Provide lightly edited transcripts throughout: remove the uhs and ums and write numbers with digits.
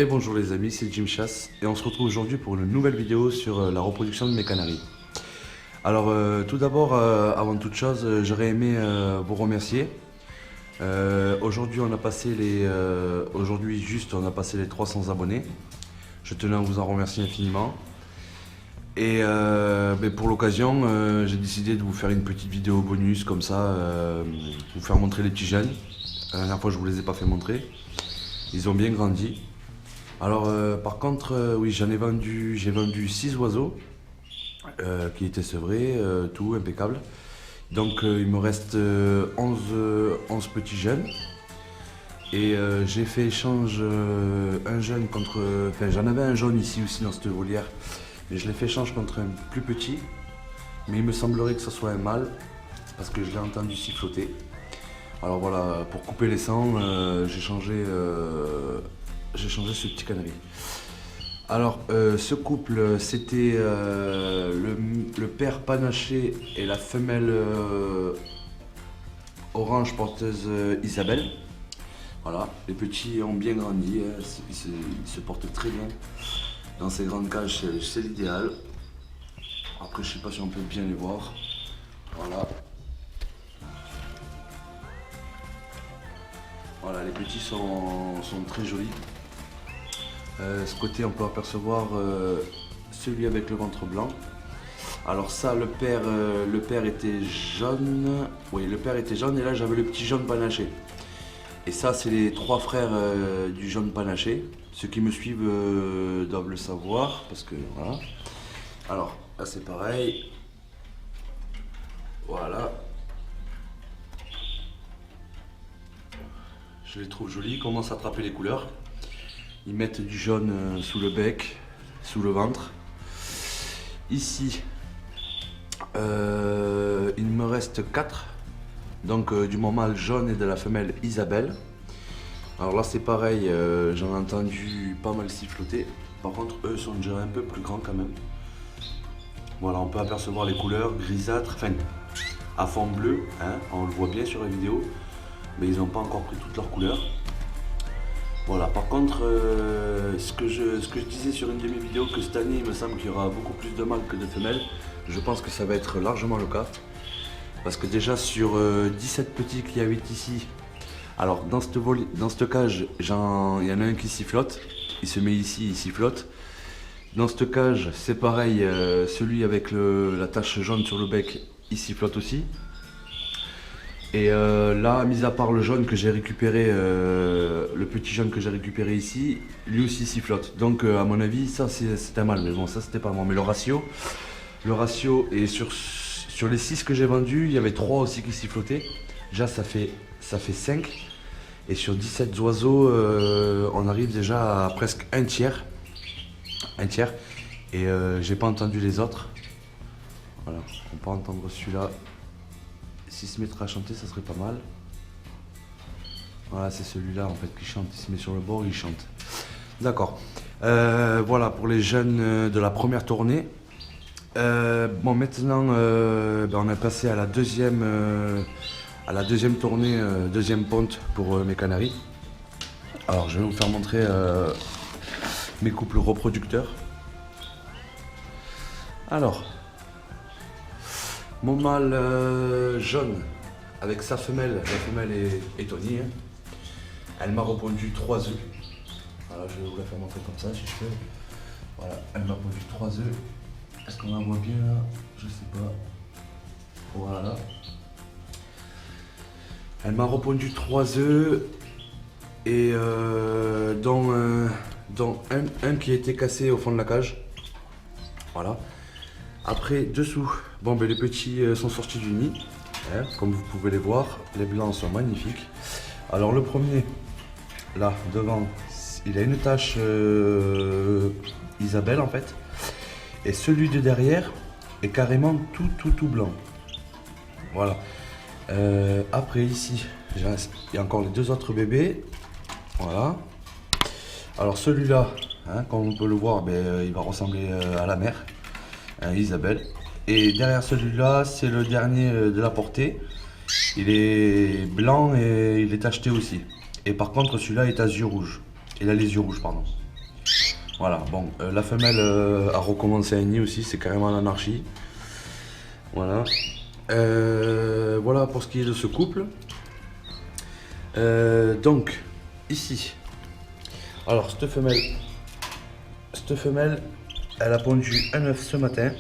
Et bonjour les amis, c'est Jim Chasse et on se retrouve aujourd'hui pour une nouvelle vidéo sur la reproduction de mes canaris. Alors tout d'abord, avant toute chose, j'aurais aimé vous remercier. Aujourd'hui on a passé les 300 abonnés. Je tenais à vous en remercier infiniment. Et pour l'occasion, j'ai décidé de vous faire une petite vidéo bonus comme ça, vous faire montrer les petits jeunes. La dernière fois je vous les ai pas fait montrer. Ils ont bien grandi. Alors par contre, oui, j'ai vendu 6 oiseaux qui étaient sevrés, tout impeccable. Donc il me reste 11 petits jeunes. Et j'ai fait échange un jeune contre... Enfin j'en avais un jaune ici aussi dans cette volière. Mais je l'ai fait échange contre un plus petit. Mais il me semblerait que ce soit un mâle. Parce que je l'ai entendu siffloter. Alors voilà, pour couper les sangs, j'ai changé ce petit canari. Alors, ce couple, c'était le père panaché et la femelle orange porteuse Isabelle. Voilà, les petits ont bien grandi, hein, ils se portent très bien. Dans ces grandes cages, c'est l'idéal. Après, je sais pas si on peut bien les voir. Voilà. Voilà, les petits sont très jolis. Ce côté, on peut apercevoir celui avec le ventre blanc. Alors ça, le père était jaune. Oui, le père était jaune et là j'avais le petit jaune panaché. Et ça, c'est les 3 frères du jaune panaché. Ceux qui me suivent doivent le savoir parce que voilà. Alors là, c'est pareil. Voilà. Je les trouve jolis. Ils commencent à attraper les couleurs. Ils mettent du jaune sous le bec, sous le ventre. Ici, il me reste 4. Donc du mâle jaune et de la femelle Isabelle. Alors là c'est pareil, j'en ai entendu pas mal siffloter. Par contre eux sont déjà un peu plus grands quand même. Voilà, on peut apercevoir les couleurs grisâtres, enfin à fond bleu, hein, on le voit bien sur la vidéo. Mais ils n'ont pas encore pris toutes leurs couleurs. Voilà, par contre, ce que je disais sur une de mes vidéos, que cette année, il me semble qu'il y aura beaucoup plus de mâles que de femelles. Je pense que ça va être largement le cas. Parce que déjà, sur 17 petits qu'il y a 8 ici, alors dans cette cage, il y en a un qui sifflote. Il se met ici, il sifflote. Dans cette cage, c'est pareil, celui avec la tache jaune sur le bec, il sifflote aussi. Et là, mis à part le jaune que j'ai récupéré, le petit jaune que j'ai récupéré ici, lui aussi sifflote. Donc à mon avis, ça c'est un mâle, mais bon, ça c'était pas moi. Mais le ratio est sur les 6 que j'ai vendus, il y avait 3 aussi qui sifflotaient. Déjà ça fait 5. Et sur 17 oiseaux, on arrive déjà à presque un tiers. Et j'ai pas entendu les autres. Voilà, on peut entendre celui-là. S'il se mettrait à chanter, ça serait pas mal. Voilà, c'est celui-là en fait qui chante. Il se met sur le bord, il chante. D'accord. Voilà pour les jeunes de la première tournée. Bon, maintenant, on est passé à la deuxième tournée, deuxième ponte pour mes canaris. Alors, je vais vous faire montrer mes couples reproducteurs. Alors. Mon mâle jaune avec sa femelle, la femelle est Tony, hein. Elle m'a répondu 3 œufs. Voilà, je vais vous la faire montrer comme ça si je peux. Voilà, elle m'a répondu 3 œufs. Est-ce qu'on la voit bien là? Je sais pas. Voilà. Elle m'a répondu 3 œufs et dont un qui a été cassé au fond de la cage. Voilà. Après, dessous, bon, les petits sont sortis du nid, hein, comme vous pouvez les voir. Les blancs sont magnifiques. Alors le premier, là, devant, il a une tache Isabelle en fait. Et celui de derrière est carrément tout blanc. Voilà. Après ici, il y a encore les 2 autres bébés. Voilà. Alors celui-là, hein, comme on peut le voir, il va ressembler à la mère. Isabelle. Et derrière celui-là, c'est le dernier de la portée. Il est blanc et il est tacheté aussi. Et par contre, celui-là est à yeux rouges. Il a les yeux rouges, pardon. Voilà, bon, la femelle a recommencé un nid aussi, c'est carrément l'anarchie. Voilà. Voilà pour ce qui est de ce couple. Donc, ici. Alors, cette femelle, elle a pondu un œuf ce matin.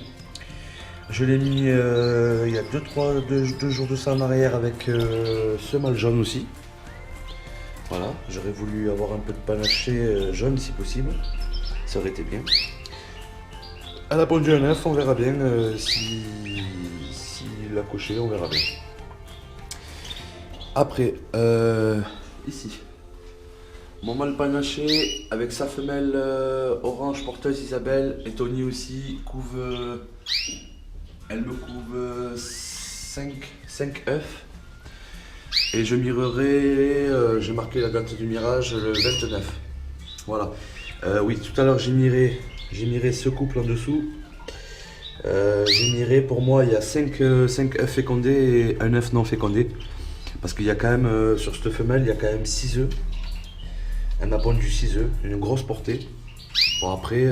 Je l'ai mis il y a 2 jours de ça en arrière avec ce mâle jaune aussi. Voilà, j'aurais voulu avoir un peu de panaché jaune si possible. Ça aurait été bien. Elle a pondu un œuf, on verra bien si l'a coché, on verra bien. Après, ici, mon mâle panaché avec sa femelle orange porteuse Isabelle et Tony aussi elle me couve 5 œufs. Et je mirerai, j'ai marqué la date du mirage le 29. Voilà. Oui, tout à l'heure j'ai miré ce couple en dessous. J'ai miré, pour moi, il y a 5 œufs fécondés et un œuf non fécondé. Parce qu'il y a quand même, sur cette femelle, il y a quand même 6 œufs. Elle m'a pondu 6 œufs, une grosse portée. Bon, après,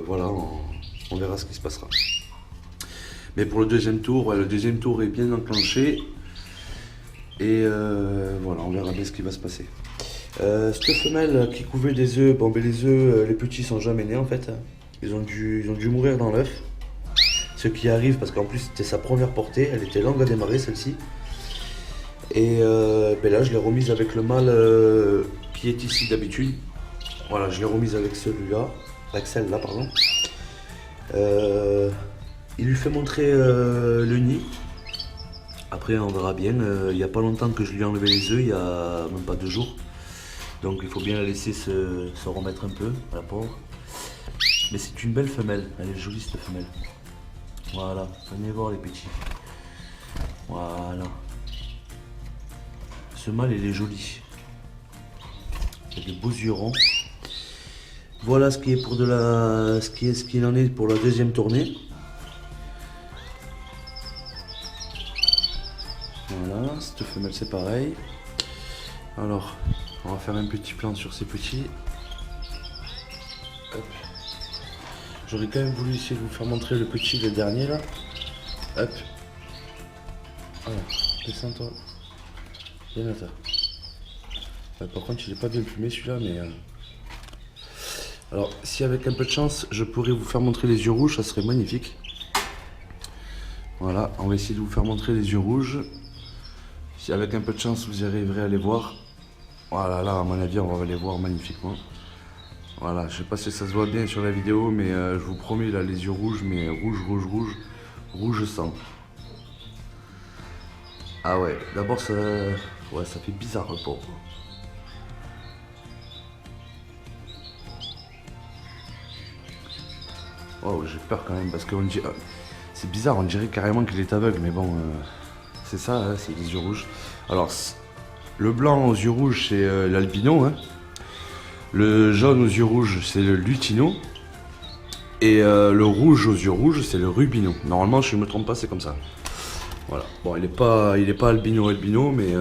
voilà, on verra ce qui se passera. Mais pour le deuxième tour, ouais, le deuxième tour est bien enclenché. Et voilà, on verra bien ce qui va se passer. Cette femelle qui couvait des œufs, bon, ben les œufs, les petits sont jamais nés en fait. Ils ont dû mourir dans l'œuf. Ce qui arrive parce qu'en plus c'était sa première portée, elle était longue à démarrer celle-ci. Et ben là je l'ai remise avec le mâle qui est ici d'habitude. Voilà, je l'ai remise avec celui-là, avec celle-là pardon. Il lui fait montrer le nid. Après on verra bien, il n'y a pas longtemps que je lui ai enlevé les œufs, il y a même pas 2 jours. Donc il faut bien la laisser se remettre un peu, la pauvre. Mais c'est une belle femelle, elle est jolie cette femelle. Voilà, venez voir les petits. Voilà. Ce mâle il est joli. Il a des beaux yeux ronds. Voilà ce qui est pour ce qu'il en est pour la deuxième tournée. Voilà, cette femelle c'est pareil. Alors, on va faire un petit plan sur ces petits. Hop. J'aurais quand même voulu essayer de vous faire montrer le petit, le dernier là. Hop. Alors, descends-toi. Viens là, par contre, il n'est pas bien plumé celui-là, mais... Alors, si avec un peu de chance, je pourrais vous faire montrer les yeux rouges, ça serait magnifique. Voilà, on va essayer de vous faire montrer les yeux rouges. Si avec un peu de chance, vous arriverez à les voir. Voilà, là, à mon avis, on va les voir magnifiquement. Voilà, je sais pas si ça se voit bien sur la vidéo, mais je vous promets, là, les yeux rouges, mais rouge sang. Ah ouais, d'abord, ça fait bizarre, le pauvre. Oh, j'ai peur quand même, parce que c'est bizarre, on dirait carrément qu'il est aveugle, mais bon, c'est ça, hein, c'est les yeux rouges. Alors, le blanc aux yeux rouges, c'est l'albino, hein. Le jaune aux yeux rouges, c'est le lutino. Et le rouge aux yeux rouges, c'est le rubino. Normalement, je ne me trompe pas, c'est comme ça. Voilà. Bon, il est pas albino, mais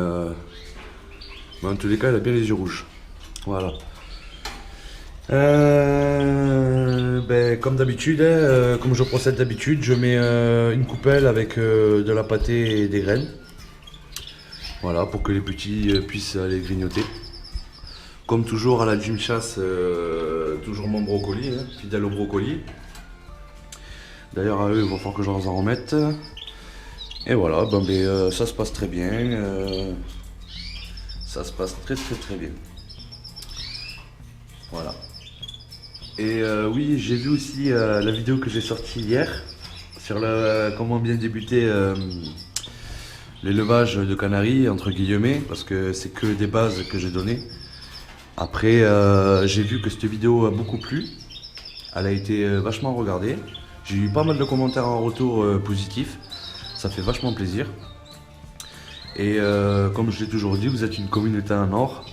en tous les cas, il a bien les yeux rouges. Voilà. Ben, comme d'habitude, hein, comme je procède d'habitude, je mets une coupelle avec de la pâtée et des graines. Voilà, pour que les petits puissent aller grignoter. Comme toujours à la gym chasse, toujours mon brocoli, hein, fidèle au brocoli. D'ailleurs à eux, il va falloir que je leur en remette. Et voilà, ben, ça se passe très bien. Ça se passe très bien. Voilà. Et oui, j'ai vu aussi la vidéo que j'ai sortie hier sur comment bien débuter l'élevage de canaris, entre guillemets, parce que c'est que des bases que j'ai données. Après, j'ai vu que cette vidéo a beaucoup plu. Elle a été vachement regardée. J'ai eu pas mal de commentaires en retour positifs. Ça fait vachement plaisir. Et comme je l'ai toujours dit, vous êtes une communauté en or.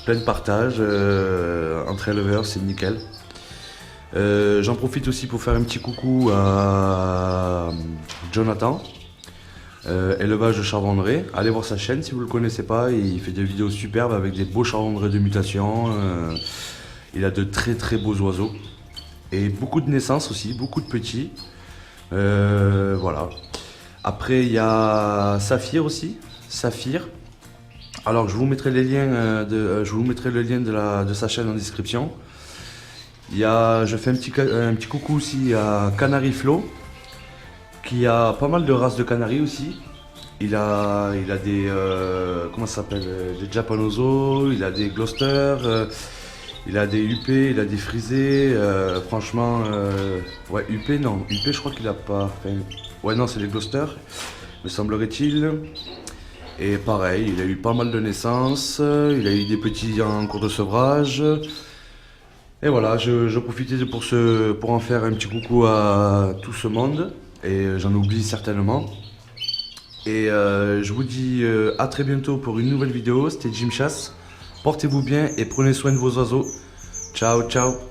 Plein de partage entre éleveurs, c'est nickel. J'en profite aussi pour faire un petit coucou à Jonathan. Élevage de chardonneret, allez voir sa chaîne si vous ne le connaissez pas, il fait des vidéos superbes avec des beaux chardonnerets de mutation. Il a de très très beaux oiseaux. Et beaucoup de naissances aussi, beaucoup de petits. Voilà. Après, il y a Saphir aussi. Saphir. Alors, je vous mettrai les liens je vous mettrai le lien de sa chaîne en description. Je fais un petit coucou aussi à Canary Flo, qui a pas mal de races de canaris aussi. Il a des comment ça s'appelle, des Japanoso, il a des Gloucester, il a des UP, il a des frisés. Franchement, ouais, UP non, UP je crois qu'il a pas. Enfin, ouais non, c'est des Gloucester, me semblerait-il. Et pareil, il a eu pas mal de naissances, il a eu des petits en cours de sevrage. Et voilà, je profitais pour en faire un petit coucou à tout ce monde. Et j'en oublie certainement. Et je vous dis à très bientôt pour une nouvelle vidéo. C'était Jim Chasse. Portez-vous bien et prenez soin de vos oiseaux. Ciao, ciao.